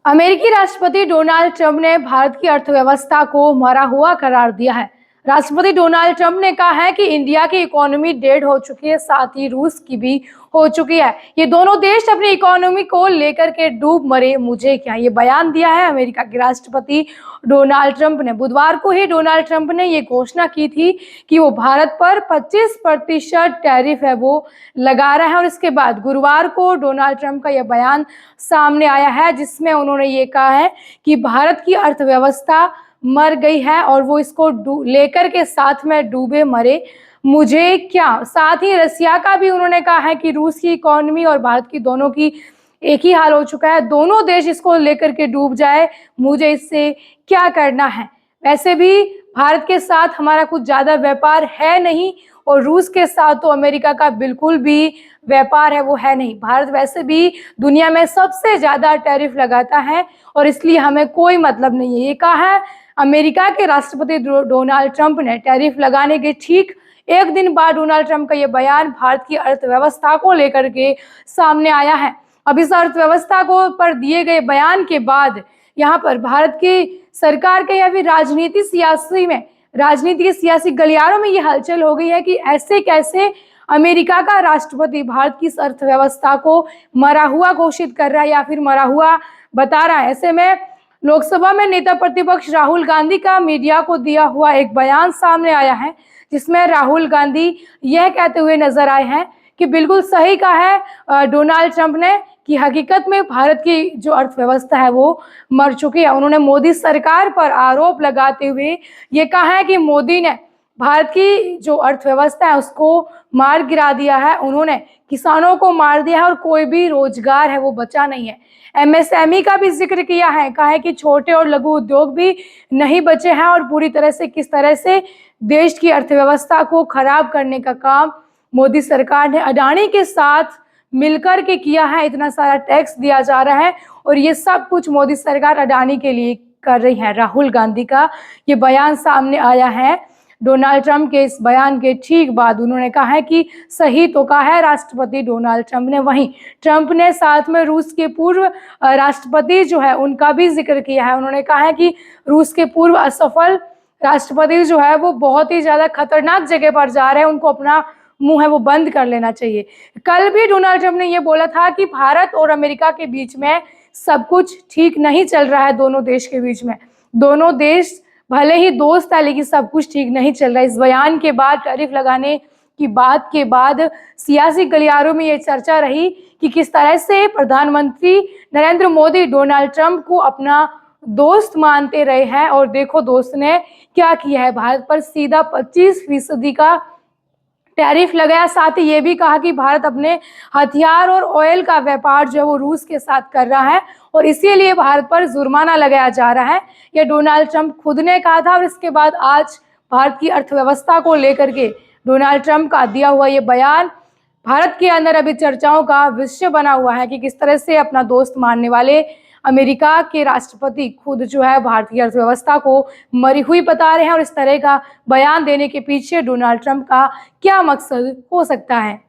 अमेरिकी राष्ट्रपति Donald Trump ने भारत की अर्थव्यवस्था को मरा हुआ करार दिया है। राष्ट्रपति डोनाल्ड ट्रंप ने कहा है कि इंडिया की इकोनॉमी डेड हो चुकी है, साथ ही रूस की भी हो चुकी है। ये दोनों देश अपनी इकोनॉमी को लेकर के डूब मरे, मुझे क्या, ये बयान दिया है अमेरिका के राष्ट्रपति डोनाल्ड ट्रंप ने। बुधवार को ही डोनाल्ड ट्रंप ने ये घोषणा की थी कि वो भारत पर 25% टैरिफ है वो लगा रहा है, और इसके बाद गुरुवार को डोनाल्ड ट्रंप का यह बयान सामने आया है, जिसमें उन्होंने ये कहा है कि भारत की अर्थव्यवस्था मर गई है और वो इसको लेकर के साथ में डूबे मरे, मुझे क्या। साथ ही रसिया का भी उन्होंने कहा है कि रूस की इकोनॉमी और भारत की दोनों की एक ही हाल हो चुका है, दोनों देश इसको लेकर के डूब जाए, मुझे इससे क्या करना है। वैसे भी भारत के साथ हमारा कुछ ज़्यादा व्यापार है नहीं, और रूस के साथ तो अमेरिका का बिल्कुल भी व्यापार है वो है नहीं। भारत वैसे भी दुनिया में सबसे ज़्यादा टैरिफ लगाता है, और इसलिए हमें कोई मतलब नहीं है। ये कहा है अमेरिका के राष्ट्रपति डोनाल्ड ट्रंप ने। टैरिफ लगाने के ठीक एक दिन बाद डोनाल्ड ट्रंप का ये बयान भारत की अर्थव्यवस्था को लेकर के सामने आया है। अब इस अर्थव्यवस्था को पर दिए गए बयान के बाद यहाँ पर भारत की सरकार के या फिर राजनीति के सियासी गलियारों में ये हलचल हो गई है कि ऐसे कैसे अमेरिका का राष्ट्रपति भारत की इस अर्थव्यवस्था को मरा हुआ घोषित कर रहा है या फिर मरा हुआ बता रहा है। ऐसे में लोकसभा में नेता प्रतिपक्ष राहुल गांधी का मीडिया को दिया हुआ एक बयान सामने आया है, जिसमें राहुल गांधी यह कहते हुए नजर आए हैं कि बिल्कुल सही कहा है डोनाल्ड ट्रंप ने कि हकीकत में भारत की जो अर्थव्यवस्था है वो मर चुकी है। उन्होंने मोदी सरकार पर आरोप लगाते हुए ये कहा है कि मोदी ने भारत की जो अर्थव्यवस्था है उसको मार गिरा दिया है, उन्होंने किसानों को मार दिया है और कोई भी रोजगार है वो बचा नहीं है। एमएसएमई का भी जिक्र किया है, कहा है कि छोटे और लघु उद्योग भी नहीं बचे हैं, और पूरी तरह से किस तरह से देश की अर्थव्यवस्था को खराब करने का काम मोदी सरकार ने अडानी के साथ मिलकर के किया है। इतना सारा टैक्स दिया जा रहा है और ये सब कुछ मोदी सरकार अडानी के लिए कर रही है। राहुल गांधी का ये बयान सामने आया है डोनाल्ड ट्रंप के इस बयान के ठीक बाद। उन्होंने कहा है कि सही तो कहा है राष्ट्रपति डोनाल्ड ट्रंप ने। वहीं ट्रंप ने साथ में रूस के पूर्व राष्ट्रपति जो है उनका भी जिक्र किया है। उन्होंने कहा है कि रूस के पूर्व असफल राष्ट्रपति जो है वो बहुत ही ज़्यादा खतरनाक जगह पर जा रहे हैं, उनको अपना मुंह है वो बंद कर लेना चाहिए। कल भी डोनाल्ड ट्रंप ने ये बोला था कि भारत और अमेरिका के बीच में सब कुछ ठीक नहीं चल रहा है, दोनों देश के बीच में। दोनों देश भले ही दोस्त है लेकिन सब कुछ ठीक नहीं चल रहा है। इस बयान के बाद, टैरिफ लगाने की बात के बाद सियासी गलियारों में ये चर्चा रही कि किस तरह से प्रधानमंत्री नरेंद्र मोदी डोनाल्ड ट्रंप को अपना दोस्त मानते रहे हैं, और देखो दोस्त ने क्या किया है, भारत पर सीधा 25% का टैरिफ लगाया। साथ ही ये भी कहा कि भारत अपने हथियार और ऑयल का व्यापार जो है वो रूस के साथ कर रहा है और इसीलिए भारत पर जुर्माना लगाया जा रहा है। ये डोनाल्ड ट्रंप खुद ने कहा था, और इसके बाद आज भारत की अर्थव्यवस्था को लेकर के डोनाल्ड ट्रंप का दिया हुआ ये बयान भारत के अंदर अभी चर्चाओं का विषय बना हुआ है कि किस तरह से अपना दोस्त मानने वाले अमेरिका के राष्ट्रपति खुद जो है भारतीय अर्थव्यवस्था को मरी हुई बता रहे हैं, और इस तरह का बयान देने के पीछे डोनाल्ड ट्रंप का क्या मकसद हो सकता है।